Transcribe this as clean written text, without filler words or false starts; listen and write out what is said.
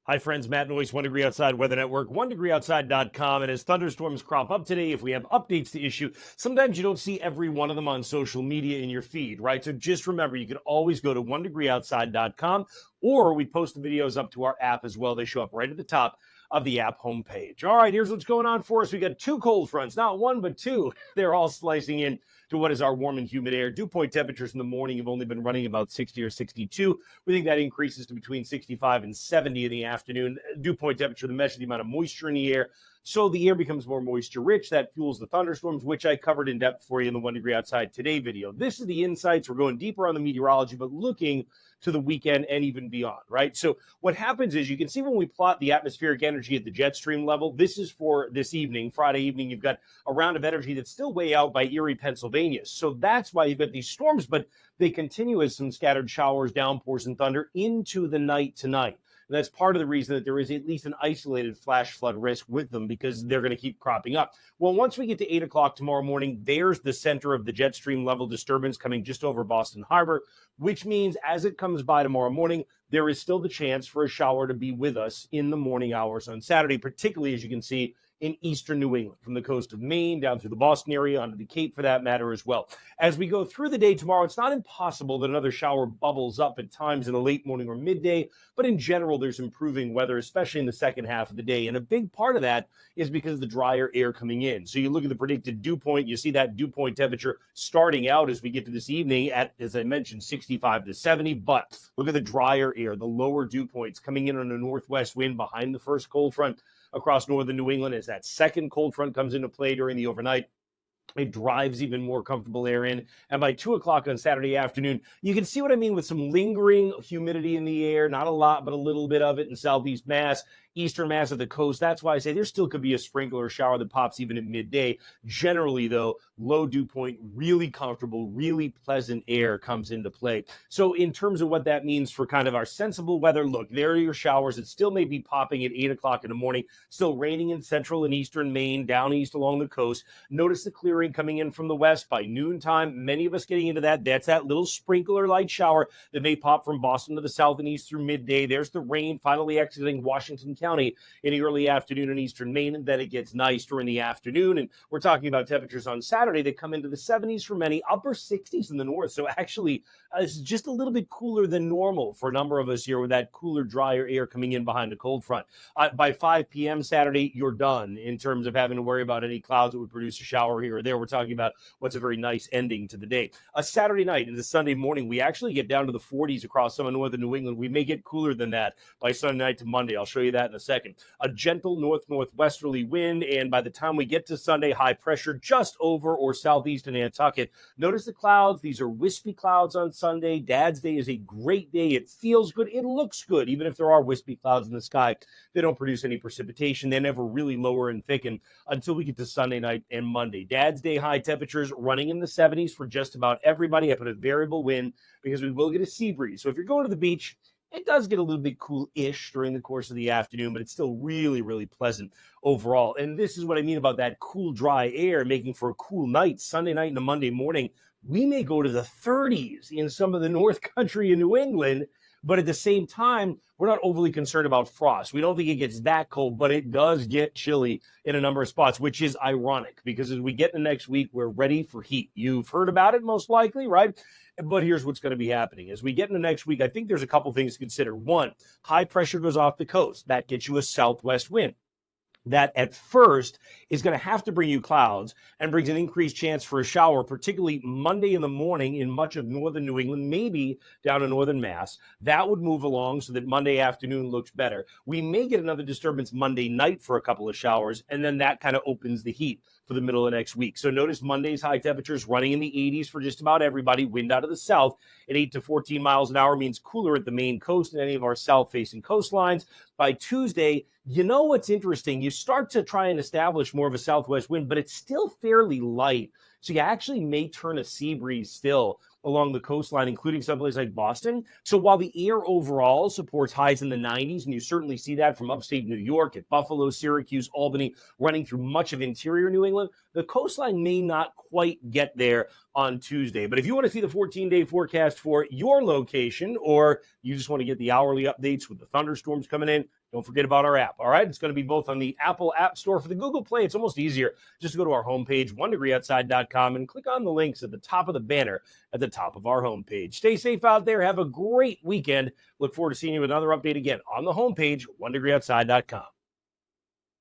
Hi, friends. Matt Noyes, 1 Degree Outside Weather Network, 1degreeoutside.com. And as thunderstorms crop up today, if we have updates to issue, sometimes you don't see every one of them on social media in your feed, right? So just remember, you can always go to 1degreeoutside.com, or we post the videos up to our app as well. They show up right at the top of the app homepage. All right, here's what's going on for us. We got two cold fronts, not one, but two. They're all slicing in to what is our warm and humid air. Dew point temperatures in the morning have only been running about 60 or 62. We think that increases to between 65 and 70 in the afternoon. Dew point temperature, the measure the amount of moisture in the air. So the air becomes more moisture rich. That fuels the thunderstorms, which I covered in depth for you in the 1 Degree Outside Today video. This is the insights. We're going deeper on the meteorology, but looking to the weekend and even beyond, right? So what happens is you can see when we plot the atmospheric energy at the jet stream level, this is for this evening, Friday evening, you've got a round of energy that's still way out by Erie, Pennsylvania. So that's why you've got these storms, but they continue as some scattered showers, downpours, and thunder into the night tonight. And that's part of the reason that there is at least an isolated flash flood risk with them, because they're going to keep cropping up. Well, once we get to 8 o'clock tomorrow morning, there's the center of the jet stream level disturbance coming just over Boston Harbor, which means as it comes by tomorrow morning, there is still the chance for a shower to be with us in the morning hours on Saturday, particularly, as you can see, in eastern New England, from the coast of Maine down through the Boston area, onto the Cape for that matter as well. As we go through the day tomorrow, it's not impossible that another shower bubbles up at times in the late morning or midday, but in general, there's improving weather, especially in the second half of the day. And a big part of that is because of the drier air coming in. So you look at the predicted dew point, you see that dew point temperature starting out as we get to this evening at, as I mentioned, 65 to 70. But look at the drier air, the lower dew points coming in on a northwest wind behind the first cold front across northern New England. As that second cold front comes into play during the overnight, it drives even more comfortable air in. And by 2 o'clock on Saturday afternoon, you can see what I mean with some lingering humidity in the air. Not a lot, but a little bit of it in southeast Mass, eastern Mass at the coast. That's why I say there still could be a sprinkle or shower that pops even at midday. Generally, though, low dew point, really comfortable, really pleasant air comes into play. So in terms of what that means for kind of our sensible weather, look, there are your showers. It still may be popping at 8 o'clock in the morning, still raining in central and eastern Maine, down east along the coast. Notice the clearing coming in from the west by noontime. Many of us getting into that. That's that little sprinkler light shower that may pop from Boston to the south and east through midday. There's the rain finally exiting Washington County in the early afternoon in eastern Maine, and then it gets nice during the afternoon. And we're talking about temperatures on Saturday that come into the 70s for many, upper 60s in the north. So actually, it's just a little bit cooler than normal for a number of us here with that cooler, drier air coming in behind the cold front. By 5 p.m. Saturday, you're done in terms of having to worry about any clouds that would produce a shower here or there. We're talking about what's a very nice ending to the day. A Saturday night into Sunday morning, we actually get down to the 40s across some of northern New England. We may get cooler than that by Sunday night to Monday. I'll show you that in a second. A gentle north-northwesterly wind, and by the time we get to Sunday, high pressure just over or southeast in Nantucket. Notice the clouds. These are wispy clouds on Sunday. Dad's Day is a great day. It feels good. It looks good. Even if there are wispy clouds in the sky, they don't produce any precipitation. They never really lower and thicken until we get to Sunday night and Monday. Dad's Day high temperatures running in the 70s for just about everybody. I put a variable wind because we will get a sea breeze. So if you're going to the beach, it does get a little bit cool-ish during the course of the afternoon, but it's still really, really pleasant overall. And this is what I mean about that cool, dry air making for a cool night. Sunday night and a Monday morning, we may go to the 30s in some of the North Country in New England, but at the same time, we're not overly concerned about frost. We don't think it gets that cold, but it does get chilly in a number of spots, which is ironic because as we get into next week, we're ready for heat. You've heard about it most likely, right? But here's what's going to be happening. As we get into next week, I think there's a couple things to consider. One, high pressure goes off the coast. That gets you a southwest wind. That at first is going to have to bring you clouds and brings an increased chance for a shower, particularly Monday in the morning in much of northern New England, maybe down in northern Mass. That would move along so that Monday afternoon looks better. We may get another disturbance Monday night for a couple of showers, and then that kind of opens the heat for the middle of next week. So notice Monday's high temperatures running in the 80s for just about everybody. Wind out of the south at 8 to 14 miles an hour means cooler at the Maine coast and any of our south-facing coastlines. By Tuesday, you know what's interesting? You start to try and establish more of a southwest wind, but it's still fairly light. So you actually may turn a sea breeze still along the coastline, including someplace like Boston. So while the air overall supports highs in the 90s, and you certainly see that from upstate New York at Buffalo, Syracuse, Albany, running through much of interior New England, the coastline may not quite get there on Tuesday. But if you want to see the 14-day forecast for your location, or you just want to get the hourly updates with the thunderstorms coming in, don't forget about our app. All right, it's going to be both on the Apple App Store for the Google Play. It's almost easier just to go to our homepage, onedegreeoutside.com, and click on the links at the top of the banner at the top of our homepage. Stay safe out there. Have a great weekend. Look forward to seeing you with another update again on the homepage, onedegreeoutside.com.